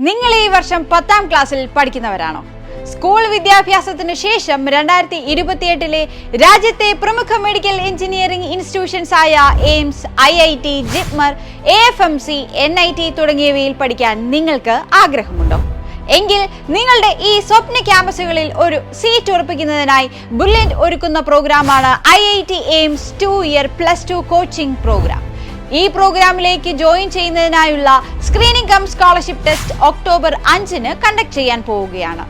നിങ്ങൾ ഈ വർഷം 10ാം ക്ലാസ്സിൽ പഠിക്കുന്നവരാണോ? സ്കൂൾ വിദ്യാഭ്യാസത്തിനു ശേഷം 2028 രാജ്യത്തെ പ്രമുഖ മെഡിക്കൽ എഞ്ചിനീയറിംഗ് ഇൻസ്റ്റിറ്റ്യൂഷൻസ് ആയ AIIMS, IIT, JIPMER, AFMC, NIT തുടങ്ങിയവയിൽ പഠിക്കാൻ നിങ്ങൾക്ക് ആഗ്രഹമുണ്ടോ? എങ്കിൽ നിങ്ങളുടെ ഈ സ്വപ്ന ക്യാമ്പസുകളിൽ ഒരു സീറ്റ് ഉറപ്പിക്കുന്നതിനായി ബുള്ളന്റ് ഒരുക്കുന്ന പ്രോഗ്രാമാണ് IIT AIIMS 2-year +2 coaching program. ഈ പ്രോഗ്രാമിലേക്ക് ജോയിൻ ചെയ്യുന്നതിനായുള്ള screening cum scholarship test October 5-ന് കണ്ടക്ട് ചെയ്യാൻ പോവുകയാണ്.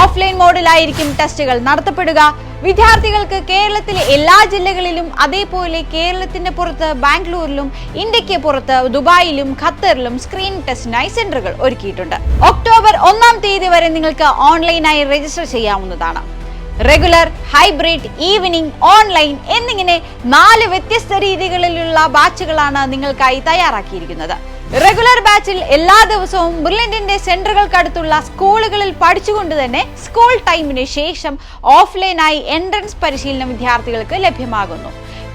ഓഫ്ലൈൻ മോഡിലായിരിക്കും ടെസ്റ്റുകൾ നടത്തപ്പെടുക. വിദ്യാർത്ഥികൾക്ക് കേരളത്തിലെ എല്ലാ ജില്ലകളിലും, അതേപോലെ കേരളത്തിന്റെ പുറത്ത് ബാംഗ്ലൂരിലും, ഇന്ത്യക്ക് പുറത്ത് ദുബായിലും ഖത്തറിലും സ്ക്രീനിംഗ് ടെസ്റ്റിനായി സെന്ററുകൾ ഒരുക്കിയിട്ടുണ്ട്. ഒക്ടോബർ 1-ാം തീയതി വരെ നിങ്ങൾക്ക് ഓൺലൈനായി രജിസ്റ്റർ ചെയ്യാവുന്നതാണ്. റെഗുലർ, ഹൈബ്രിഡ്, ഈവനിംഗ്, ഓൺലൈൻ എന്നിങ്ങനെ 4 വ്യത്യസ്ത രീതികളിലുള്ള ബാച്ചുകളാണ് നിങ്ങൾക്കായി തയ്യാറാക്കിയിരിക്കുന്നത്. റെഗുലർ ബാച്ചിൽ എല്ലാ ദിവസവും ബ്രില്യന്റിന്റെ സെന്ററുകൾക്കടുത്തുള്ള സ്കൂളുകളിൽ പഠിച്ചുകൊണ്ട് തന്നെ സ്കൂൾ ടൈമിന് ശേഷം ഓഫ്ലൈനായി എൻട്രൻസ് പരിശീലനം വിദ്യാർത്ഥികൾക്ക് ലഭ്യമാകുന്നു.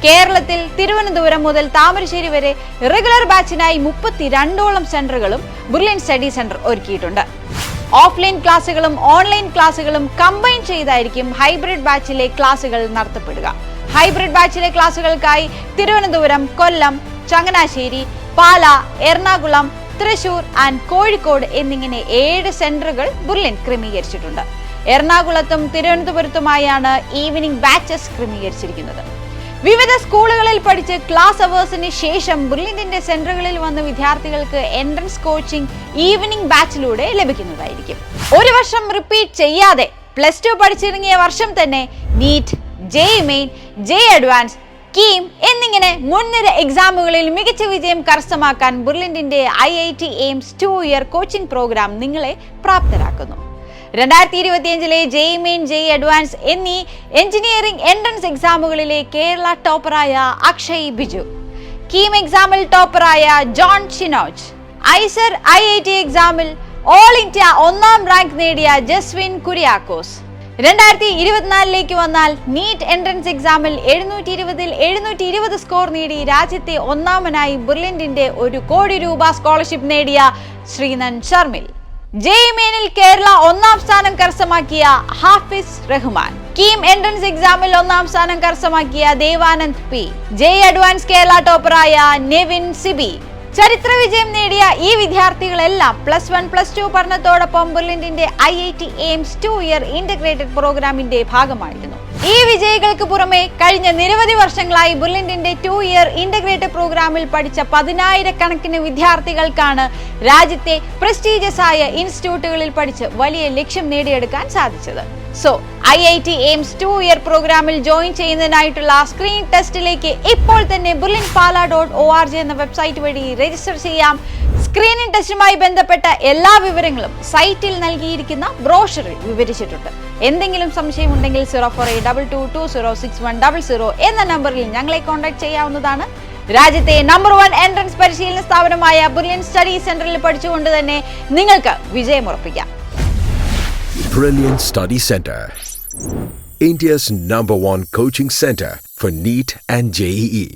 കേരളത്തിൽ തിരുവനന്തപുരം മുതൽ താമരശ്ശേരി വരെ റെഗുലർ ബാച്ചിനായി 32ഓളം സെന്ററുകളും ബ്രില്യന്റ് സ്റ്റഡി സെന്റർ ഒരുക്കിയിട്ടുണ്ട്. ഓഫ്ലൈൻ ക്ലാസുകളും ഓൺലൈൻ ക്ലാസുകളും കമ്പൈൻ ചെയ്തായിരിക്കും ഹൈബ്രിഡ് ബാച്ചിലെ ക്ലാസുകൾ നടത്തപ്പെടുക. ഹൈബ്രിഡ് ബാച്ചിലെ ക്ലാസുകൾക്കായി തിരുവനന്തപുരം, കൊല്ലം, ചങ്ങനാശ്ശേരി, പാല, എറണാകുളം, തൃശൂർ ആൻഡ് കോഴിക്കോട് എന്നിങ്ങനെ 7 സെന്ററുകൾ ബുള്ളന്റ് ക്രമീകരിച്ചിട്ടുണ്ട്. എറണാകുളത്തും തിരുവനന്തപുരത്തുമായാണ് ഈവനിംഗ് ബാച്ചസ് ക്രമീകരിച്ചിരിക്കുന്നത്. വിവിധ സ്കൂളുകളിൽ പഠിച്ച് ക്ലാസ് അവേഴ്സിന് ശേഷം ബ്രില്യന്റിന്റെ സെന്ററുകളിൽ വന്ന് വിദ്യാർത്ഥികൾക്ക് എൻട്രൻസ് കോച്ചിംഗ് ഈവനിംഗ് ബാച്ചിലൂടെ ലഭിക്കുന്നതായിരിക്കും. ഒരു വർഷം റിപ്പീറ്റ് ചെയ്യാതെ +2 പഠിച്ചിറങ്ങിയ വർഷം തന്നെ NEET, JEE main, JEE advance, KEAM എന്നിങ്ങനെ മുൻനിര എക്സാമുകളിൽ മികച്ച വിജയം കരസ്ഥമാക്കാൻ ബ്രില്യന്റിന്റെ IIT AIIMS 2-year coaching program നിങ്ങളെ പ്രാപ്തരാക്കുന്നു. 2025 JEE മെയിൻ, JEE അഡ്വാൻസ് എന്നീ എഞ്ചിനീയറിംഗ് എൻട്രൻസ് എക്സാമുകളിലെ കേരള ടോപ്പറായ അക്ഷയ് ബിജു, കീം എക്സാമിൽ ടോപ്പറായ ജോൺ ഷിനോജ്, ഐസർ IIT എക്സാമിൽ ഓൾ ഇന്ത്യ 1ാം റാങ്ക് നേടിയ ജസ്വിൻ കുര്യാക്കോസ്, 2024 വന്നാൽ നീറ്റ് എൻട്രൻസ് എക്സാമിൽ 720-ൽ 720 സ്കോർ നേടി രാജ്യത്തെ ഒന്നാമനായി ബ്രില്യന്റിന്റെ ₹1 കോടി സ്കോളർഷിപ്പ് നേടിയ ശ്രീനൻ ശർമിൽ, JEE മെയിനിൽ കേരള 1ാം സ്ഥാനം കരസ്ഥമാക്കിയ ഹാഫിസ് റഹ്മാൻ, കീം എൻട്രൻസ് എക്സാമിൽ 1ാം സ്ഥാനം കരസ്ഥമാക്കിയ Devanand P, JEE advance Kerala ടോപ്പറായ നെവിൻ സിബി. ചരിത്ര വിജയം നേടിയ ഈ വിദ്യാർത്ഥികളെല്ലാം +1, +2 പഠനത്തോടൊപ്പം ബ്രില്യന്റിന്റെ IIT എയിംസ് 2-year ഇന്റഗ്രേറ്റഡ് പ്രോഗ്രാമിന്റെ ഭാഗമായിരുന്നു. ഈ വിജയികൾക്ക് പുറമെ കഴിഞ്ഞ നിരവധി വർഷങ്ങളായി ബ്രില്യന്റിന്റെ 2-year ഇന്റഗ്രേറ്റഡ് പ്രോഗ്രാമിൽ പഠിച്ച 10,000-കണക്കിന് വിദ്യാർത്ഥികൾക്കാണ് രാജ്യത്തെ പ്രസ്റ്റീജിയസ് ആയ ഇൻസ്റ്റിറ്റ്യൂട്ടുകളിൽ പഠിച്ച് വലിയ ലക്ഷ്യം നേടിയെടുക്കാൻ സാധിച്ചത്. സോ IIT എയിംസ് 2-year പ്രോഗ്രാമിൽ ജോയിൻ ചെയ്യുന്നതിനായിട്ടുള്ള സ്ക്രീൻ ടെസ്റ്റിലേക്ക് ഇപ്പോൾ തന്നെ brilliantpala.org എന്ന വെബ്സൈറ്റ് വഴി രജിസ്റ്റർ ചെയ്യാം. സ്ക്രീനിംഗ് ടെസ്റ്റുമായി ബന്ധപ്പെട്ട എല്ലാ വിവരങ്ങളും സൈറ്റിൽ നൽകിയിരിക്കുന്ന ബ്രോഷറിൽ വിവരിച്ചിട്ടുണ്ട്. എന്തെങ്കിലും സംശയമുണ്ടെങ്കിൽ 0482220600 എന്ന നമ്പറിൽ ഞങ്ങളെ കോൺടാക്ട് ചെയ്യാവുന്നതാണ്. രാജ്യത്തെ നമ്പർ 1 എൻട്രൻസ് പരിശീലന സ്ഥാപനമായ ബ്രില്യന്റ് സ്റ്റഡി സെന്ററിൽ പഠിച്ചുകൊണ്ട് തന്നെ നിങ്ങൾക്ക് വിജയം ഉറപ്പിക്കാം. Brilliant Study Center, India's #1 coaching center for NEET and JEE.